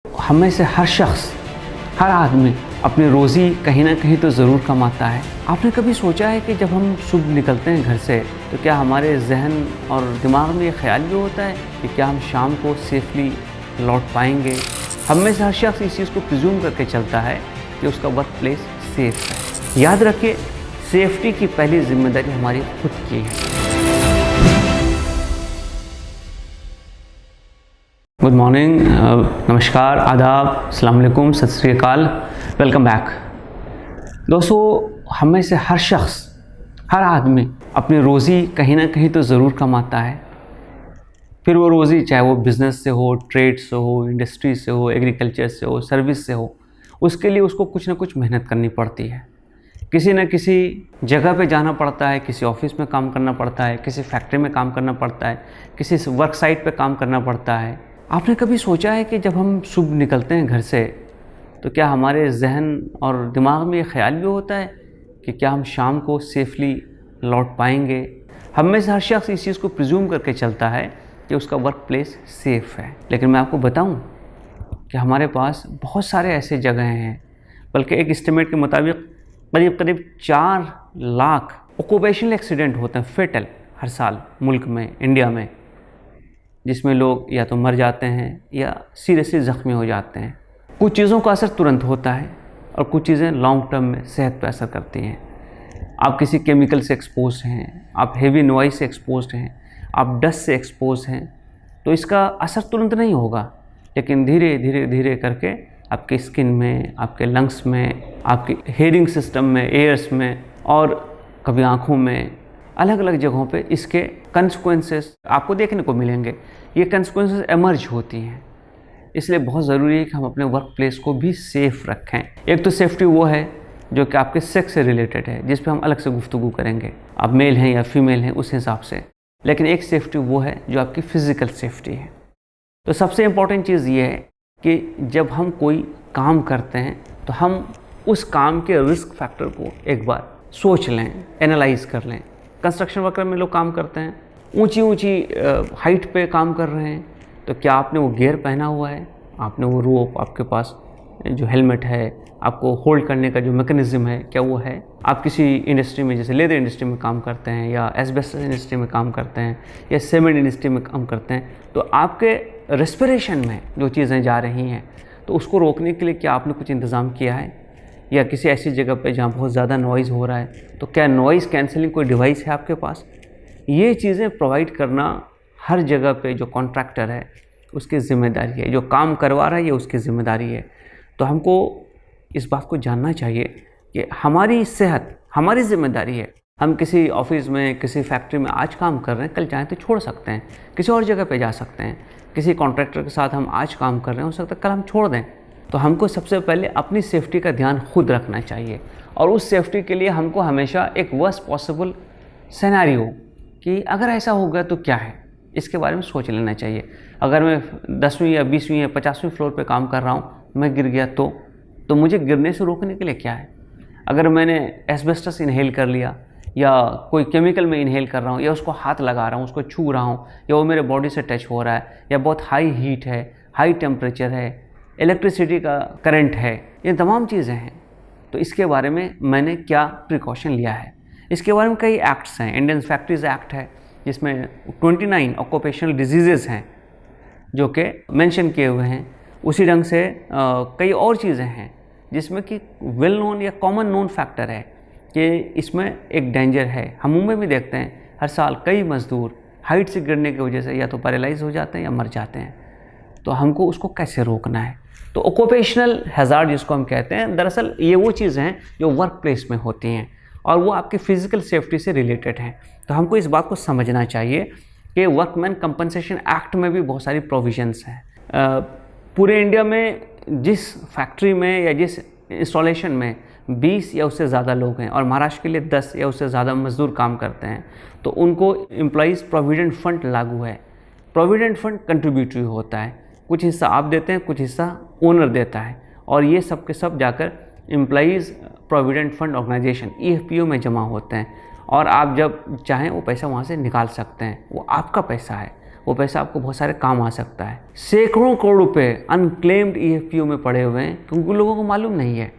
हम में से हर शख्स, हर आदमी अपनी रोज़ी कहीं ना कहीं तो ज़रूर कमाता है। आपने कभी सोचा है कि जब हम सुबह निकलते हैं घर से तो क्या हमारे जहन और दिमाग में ये ख्याल भी होता है कि क्या हम शाम को सेफली लौट पाएंगे? हम में से हर शख्स इस चीज़ को प्रिज्यूम करके चलता है कि उसका वर्क प्लेस सेफ है। याद रखिए, सेफ्टी की पहली जिम्मेदारी हमारी खुद की है। गुड मॉर्निंग, नमस्कार, आदाब, अस्सलाम वालेकुम, सत श्री अकाल, वेलकम बैक। दोस्तों, हम में से हर शख्स, हर आदमी अपनी रोज़ी कहीं ना कहीं तो ज़रूर कमाता है। फिर वो रोज़ी चाहे वो बिज़नेस से हो, ट्रेड से हो, इंडस्ट्री से हो, एग्रीकल्चर से हो, सर्विस से हो, उसके लिए उसको कुछ ना कुछ मेहनत करनी पड़ती है। किसी न किसी जगह पे जाना पड़ता है, किसी ऑफिस में काम करना पड़ता है, किसी फैक्ट्री में काम करना पड़ता है, किसी वर्क साइट पे काम करना पड़ता है। आपने कभी सोचा है कि जब हम सुबह निकलते हैं घर से तो क्या हमारे जहन और दिमाग में ये ख्याल भी होता है कि क्या हम शाम को सेफली लौट पाएंगे? हम में से हर शख्स इस चीज़ को प्रिज्यूम करके चलता है कि उसका वर्क प्लेस सेफ़ है। लेकिन मैं आपको बताऊं कि हमारे पास बहुत सारे ऐसे जगह हैं, बल्कि एक एस्टिमेट के मुताबिक करीब 4 लाख ऑक्यूपेशनल एक्सीडेंट होते हैं, फेटल, हर साल मुल्क में, इंडिया में, जिसमें लोग या तो मर जाते हैं या सीरियसली ज़ख्मी हो जाते हैं। कुछ चीज़ों का असर तुरंत होता है और कुछ चीज़ें लॉन्ग टर्म में सेहत पर असर करती हैं। आप किसी केमिकल से एक्सपोज हैं, आप हेवी नॉइज़ से एक्सपोज हैं, आप डस्ट से एक्सपोज हैं, तो इसका असर तुरंत नहीं होगा, लेकिन धीरे धीरे धीरे करके आपकी स्किन में, आपके लंग्स में, आपके हेयरिंग सिस्टम में, एयर्स में और कभी आँखों में, अलग अलग जगहों पे इसके कंसिक्वेंसेस आपको देखने को मिलेंगे। ये कंसिक्वेंसेस एमर्ज होती हैं। इसलिए बहुत ज़रूरी है कि हम अपने वर्क प्लेस को भी सेफ़ रखें। एक तो सेफ्टी वो है जो कि आपके सेक्स से रिलेटेड है, जिस पे हम अलग से गुफ्तगू करेंगे, आप मेल हैं या फीमेल हैं उस हिसाब से। लेकिन एक सेफ्टी वो है जो आपकी फ़िज़िकल सेफ्टी है। तो सबसे इम्पॉर्टेंट चीज़ ये है कि जब हम कोई काम करते हैं तो हम उस काम के रिस्क फैक्टर को एक बार सोच लें, एनालाइज कर लें। कंस्ट्रक्शन वर्कर में लोग काम करते हैं, ऊंची हाइट पे काम कर रहे हैं, तो क्या आपने वो गियर पहना हुआ है? आपने वो रोप, आपके पास जो हेलमेट है, आपको होल्ड करने का जो मैकेनिज़्म है, क्या वो है? आप किसी इंडस्ट्री में, जैसे लेदर इंडस्ट्री में काम करते हैं या एस्बेस्टस इंडस्ट्री में काम करते हैं या सीमेंट इंडस्ट्री में काम करते हैं, तो आपके रेस्पिरेशन में जो चीज़ें जा रही हैं, तो उसको रोकने के लिए क्या आपने कुछ इंतज़ाम किया है? या किसी ऐसी जगह पे जहाँ बहुत ज़्यादा नॉइज़ हो रहा है, तो क्या नॉइज़ कैंसलिंग कोई डिवाइस है आपके पास? ये चीज़ें प्रोवाइड करना हर जगह पे जो कॉन्ट्रैक्टर है उसकी ज़िम्मेदारी है, जो काम करवा रहा है ये उसकी ज़िम्मेदारी है। तो हमको इस बात को जानना चाहिए कि हमारी सेहत हमारी ज़िम्मेदारी है। हम किसी ऑफिस में, किसी फैक्ट्री में आज काम कर रहे हैं, कल चाहें तो छोड़ सकते हैं, किसी और जगह पे जा सकते हैं। किसी कॉन्ट्रैक्टर के साथ हम आज काम कर रहे हैं, हो सकता है कल हम छोड़ दें। तो हमको सबसे पहले अपनी सेफ्टी का ध्यान खुद रखना चाहिए, और उस सेफ्टी के लिए हमको हमेशा एक वर्स्ट पॉसिबल सिनेरियो कि अगर ऐसा होगा तो क्या है, इसके बारे में सोच लेना चाहिए। अगर मैं 10वीं या 20वीं या 50वीं फ्लोर पे काम कर रहा हूँ, मैं गिर गया तो मुझे गिरने से रोकने के लिए क्या है? अगर मैंने एस्बेस्टस इनहेल कर लिया या कोई केमिकल में इनहेल कर रहा हूँ या उसको हाथ लगा रहा हूँ, उसको छू रहा हूँ, या वो मेरे बॉडी से टच हो रहा है, या बहुत हाई हीट है, हाई टेम्परेचर है, इलेक्ट्रिसिटी का करंट है, ये तमाम चीज़ें हैं, तो इसके बारे में मैंने क्या प्रिकॉशन लिया है? इसके बारे में कई एक्ट्स हैं। इंडियन फैक्ट्रीज एक्ट है जिसमें 29 ऑक्यूपेशनल डिजीज़ेज़ हैं जो कि मेंशन किए हुए हैं। उसी ढंग से कई और चीज़ें हैं जिसमें कि वेल नोन या कॉमन नोन फैक्टर है कि इसमें एक डेंजर है। हम मुंबई में देखते हैं हर साल कई मज़दूर हाइट से गिरने की वजह से या तो पैरालाइज हो जाते हैं या मर जाते हैं। तो हमको उसको कैसे रोकना है? तो ऑक्यूपेशनल हैज़ार्ड जिसको हम कहते हैं, दरअसल ये वो चीज़ें हैं जो वर्क प्लेस में होती हैं और वो आपकी फ़िज़िकल सेफ्टी से रिलेटेड हैं। तो हमको इस बात को समझना चाहिए कि वर्कमैन कंपनसेशन एक्ट में भी बहुत सारी प्रोविजंस हैं। पूरे इंडिया में जिस फैक्ट्री में या जिस इंस्टॉलेशन में 20 या उससे ज़्यादा लोग हैं और महाराष्ट्र के लिए 10 या उससे ज़्यादा मज़दूर काम करते हैं, तो उनको एम्प्लॉइज़ प्रोविडेंट फंड लागू है। प्रोविडेंट फंड कंट्रीब्यूटरी होता है, कुछ हिस्सा आप देते हैं, कुछ हिस्सा ओनर देता है, और ये सब के सब जाकर employees provident fund organisation EFPO में जमा होते हैं, और आप जब चाहें वो पैसा वहाँ से निकाल सकते हैं। वो आपका पैसा है, वो पैसा आपको बहुत सारे काम आ सकता है। सैकड़ों करोड़ रुपए अनक्लेम्ड EFPO में पड़े हुए हैं क्योंकि लोगों को मालूम नहीं है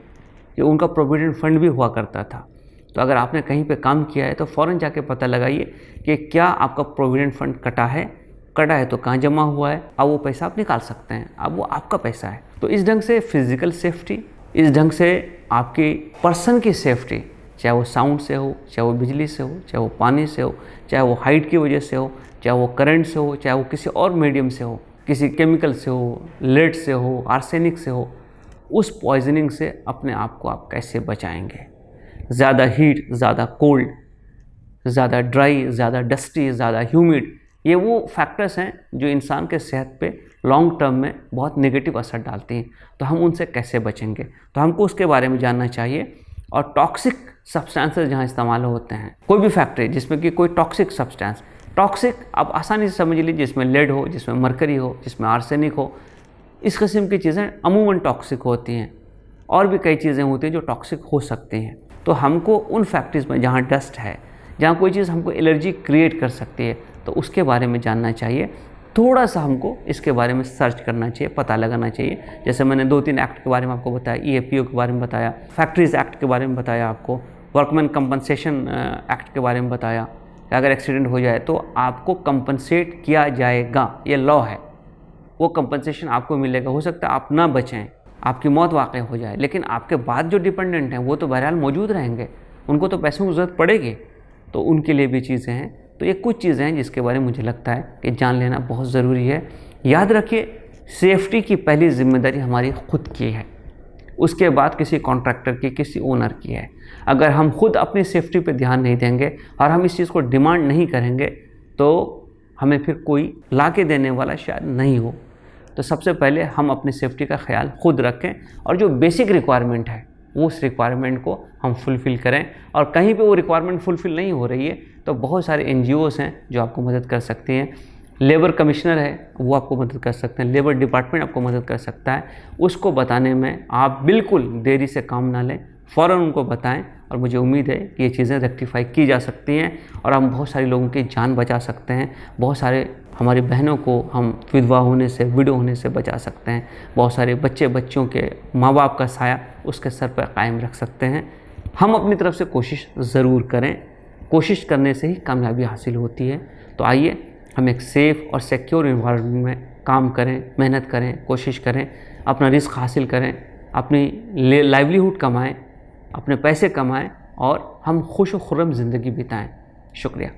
कि उनका प्रोविडेंट फंड भी हुआ करता था। तो अगर आपने कहीं पे काम किया है तो फ़ौरन जाके पता लगाइए कि क्या आपका प्रोविडेंट फंड कटा है तो कहाँ जमा हुआ है, अब वो पैसा आप निकाल सकते हैं, अब वो आपका पैसा है। तो इस ढंग से फिज़िकल सेफ्टी, इस ढंग से आपकी पर्सन की सेफ्टी, चाहे वो साउंड से हो, चाहे वो बिजली से हो, चाहे वो पानी से हो, चाहे वो हाइट की वजह से हो, चाहे वो करंट से हो, चाहे वो किसी और मीडियम से हो, किसी केमिकल से हो, लेड से हो, आर्सेनिक से हो, उस पॉइजनिंग से अपने आप को आप कैसे बचाएंगे। ज़्यादा हीट, ज़्यादा कोल्ड, ज़्यादा ड्राई, ज़्यादा डस्टी, ज़्यादा ह्यूमिड, ये वो फैक्टर्स हैं जो इंसान के सेहत पे लॉन्ग टर्म में बहुत नेगेटिव असर डालती हैं। तो हम उनसे कैसे बचेंगे, तो हमको उसके बारे में जानना चाहिए। और टॉक्सिक सब्सटेंसेस जहाँ इस्तेमाल होते हैं, कोई भी फैक्ट्री जिसमें कि कोई टॉक्सिक सब्सटेंस, टॉक्सिक आप आसानी से समझ लीजिए, जिसमें लेड हो, जिसमें मरकरी हो, जिसमें आर्सेनिक हो, इस किस्म की चीज़ें अमूमन टॉक्सिक होती हैं। और भी कई चीज़ें होती हैं जो टॉक्सिक हो सकती हैं। तो हमको उन फैक्ट्रीज़ में जहाँ डस्ट है, जहाँ कोई चीज़ हमको एलर्जी क्रिएट कर सकती है, तो उसके बारे में जानना चाहिए। थोड़ा सा हमको इसके बारे में सर्च करना चाहिए, पता लगाना चाहिए। जैसे मैंने 2-3 एक्ट के बारे में आपको बताया, EFPO के बारे में बताया, फैक्ट्रीज़ एक्ट के बारे में बताया, आपको वर्कमैन कंपनसेशन एक्ट के बारे में बताया कि अगर एक्सीडेंट हो जाए तो आपको कंपनसेट किया जाएगा, ये लॉ है, वो कंपनसेशन आपको मिलेगा। हो सकता है आप ना बचें, आपकी मौत वाक़ई हो जाए, लेकिन आपके बाद जो डिपेंडेंट हैं वो तो बहरहाल मौजूद रहेंगे, उनको तो पैसों की ज़रूरत पड़ेगी, तो उनके लिए भी चीज़ें हैं। तो ये कुछ चीज़ें हैं जिसके बारे में मुझे लगता है कि जान लेना बहुत ज़रूरी है। याद रखिए, सेफ्टी की पहली जिम्मेदारी हमारी खुद की है, उसके बाद किसी कॉन्ट्रैक्टर की, किसी ओनर की है। अगर हम खुद अपनी सेफ्टी पे ध्यान नहीं देंगे और हम इस चीज़ को डिमांड नहीं करेंगे तो हमें फिर कोई ला के देने वाला शायद नहीं हो। तो सबसे पहले हम अपनी सेफ्टी का ख्याल खुद रखें और जो बेसिक रिक्वायरमेंट है वो उस रिक्वायरमेंट को हम फुलफ़िल करें। और कहीं पे वो रिक्वायरमेंट फुलफ़िल नहीं हो रही है तो बहुत सारे NGOs हैं जो आपको मदद कर सकती हैं। लेबर कमिश्नर है, वो आपको मदद कर सकते हैं, लेबर डिपार्टमेंट आपको मदद कर सकता है। उसको बताने में आप बिल्कुल देरी से काम ना लें, फ़ौरन उनको बताएं। और मुझे उम्मीद है कि ये चीज़ें रेक्टिफाई की जा सकती हैं और हम बहुत सारे लोगों की जान बचा सकते हैं। बहुत सारे हमारी बहनों को हम विधवा होने से, विडो होने से बचा सकते हैं। बहुत सारे बच्चों के माँ बाप का साया उसके सर पर कायम रख सकते हैं। हम अपनी तरफ से कोशिश ज़रूर करें, कोशिश करने से ही कामयाबी हासिल होती है। तो आइए हम एक सेफ़ और सिक्योर एनवायरनमेंट में काम करें, मेहनत करें, कोशिश करें, अपना रिस्क हासिल करें, अपनी लाइवलीहुड कमाएं, अपने पैसे कमाएं और हम खुश व खुर्रम ज़िंदगी बिताएं। शुक्रिया।